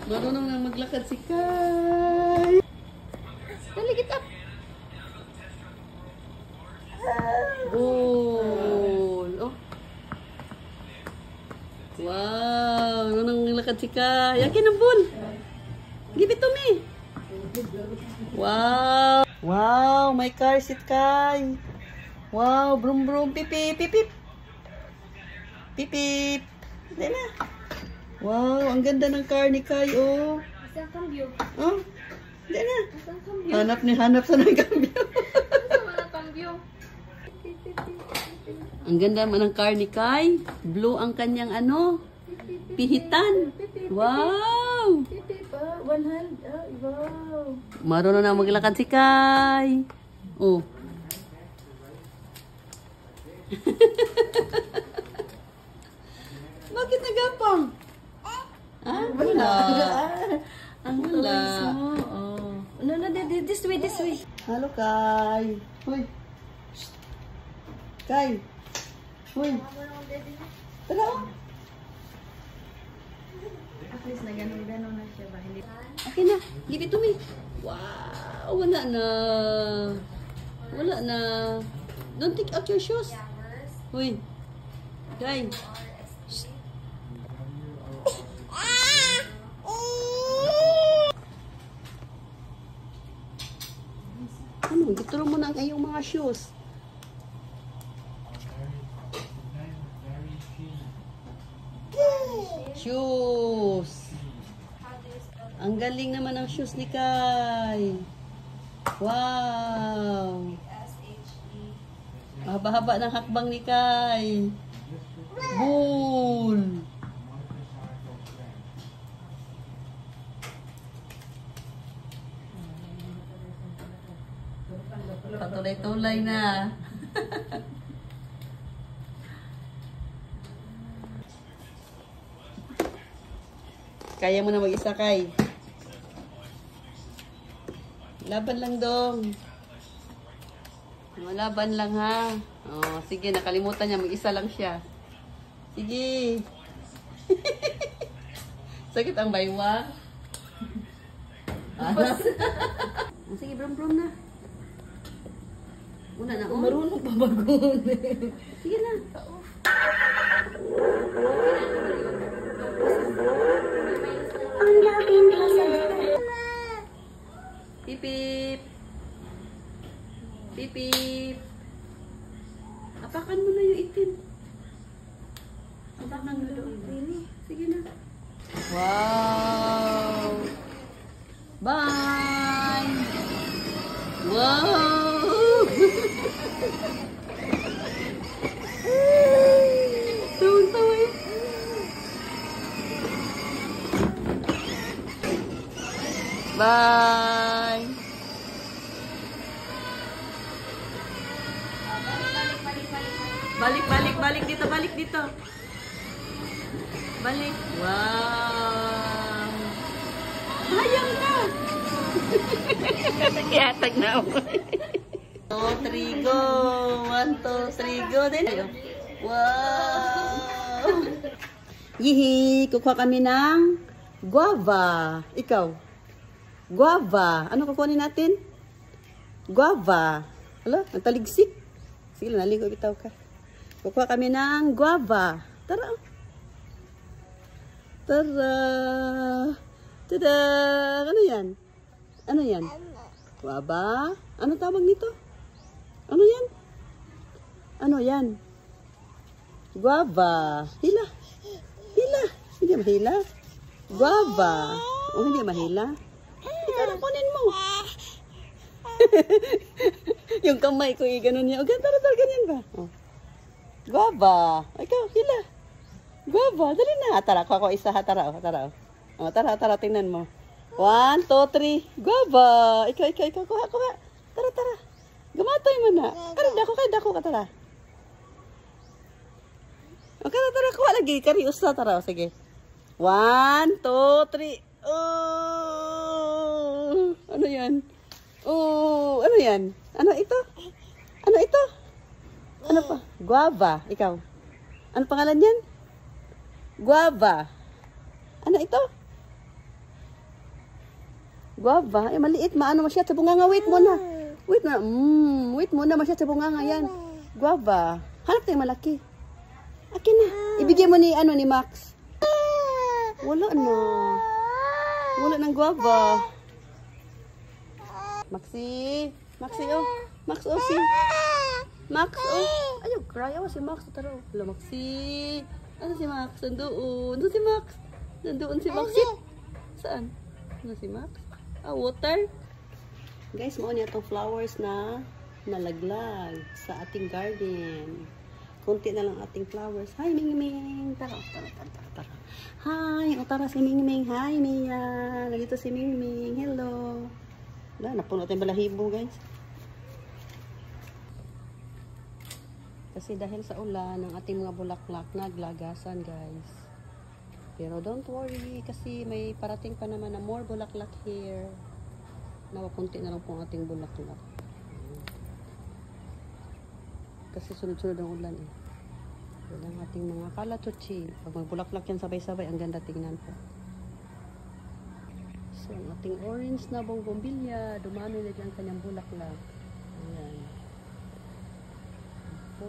Marunong na maglakad si Kai. Dali kita. Goal. Oh. Wow. Marunong maglakad si Kai. Yakin ang ball. Give it to me. Wow. Wow. My car seat Kai. Wow. Brum brum. Pip pip pip pip. Pip pip. Dali na. Wow, ang ganda ng car ni Kai, oh. Isang kambyo. Oh, hindi na. Isang kambyo. Hanap sa ng kambyo. Isang mga kambyo. Ang ganda man ng car ni Kai. Blue ang kanyang ano, pihitan. Wow! One hand. Wow. Marunong na maglakad si Kai. Oh. Bakit nagapang? Ah, wala. Ang wala. Oh. No, this way, this way. Halo, Kai. Hoy. Kai. Hoy. Tara, oh. At least na ganun na siya ba? Hindi. Akin na. Give it to me. Wow. Wala na. Wala na. Don't take out your shoes. Hoy. Kai. Ano? Gituro mo na ang iyong mga shoes. Shoes. Ang galing naman ng shoes ni Kai. Wow. Haba-haba ng hakbang ni Kai. Bull. Patulay-tulay na. Kaya mo na mag-isa, Kai. Laban lang dong. Laban lang ha. Oh, sige, nakalimutan niya. Mag-isa lang siya. Sige. Sakit ang baywa. Sige, brum-brum na. Una na, oh. Marunong pa bagon. Sige na. Ang laking kasal. Pipip. Pipip. Apakan mo na yung itim. Apakan mo doon. Sige na. Wow. Bye. Wow. Tawang-tawa eh. Bye. Balik dito, balik dito. Balik. Wow. Hayang na. Yatag na ako. 2, 3, go. 1, 2, 3, go. Din. Wow. Yihi, kukuha kami ng guava. Ikaw. Guava. Ano kukunin natin? Guava. Hala, nataligsik. Sige lang, naligo bitaw ka. Kukuha kami ng guava. Tara. Tara. Tada. Ano yan? Ano yan? Guava? Ano tawag nito? Ano yan? Ano yan? Guava. Hila. Hila. Hindi mahila. Guava. O hindi mahila. Tara, kunin mo. Yung kamay ko, ganun niya. O, tara, ganyan ba? Oh. Guava. Ikaw, hila. Guava. Dali na. Tara, kuha ko isa. Tara, tara. O, tara, tingnan mo. 1, 2, 3. Guava. Ikaw. Kuha. Tara. Gamatoy mo na. Kaya dako ka, tara. O, tara, kuha lagi. Kari, usa, tara. Sige. 1, 2, 3. Oh! Ano yan? Oh! Ano yan? Ano ito? Ano ito? Ano pa? Guava. Ikaw. Ano pangalan yan? Guava. Ano ito? Guava. Ay, maliit. Maano masyad sa bunganga. Wait muna. Wait muna. Wait muna. Masyad sa bunganga. Yan. Guava. Hanap tayo malaki. Akin na. Ibigay mo ni, ni Max. Wala na. Wala ng guava. Maxi. Maxi, oh. Max, oh, si. Max, oh. Ayaw, cry. Oh, si Max. Tara, oh. Hello, Maxi. Ano si Max? Nandoon. Ano si Max? Nandoon si Max. Sit. Saan? Ano si Max? Ah, water. Guys, mo niya itong flowers na nalaglag sa ating garden. Kunti na lang ating flowers. Hi, Mingming. Tara. Hi. O, tara si Mingming. Hi, Mia. Nandito si Mingming. Hello. Wala, napuno tayong balahibo, guys. Kasi dahil sa ulan, ang ating mga bulaklak naglagasan, guys. Pero don't worry, kasi may parating pa naman na more bulaklak here. Nawakunti na lang po ang ating bulaklak. Kasi sunod-sunod ang ulan eh. Yan ang ating mga kalatuchi. Pag magbulaklak yan sabay-sabay, ang ganda tingnan po. So, ang ating orange na bongombilya, dumami na dyan kanyang bulaklak. Ayan. Po.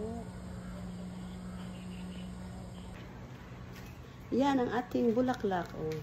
Yan ang ating bulaklak. Oh.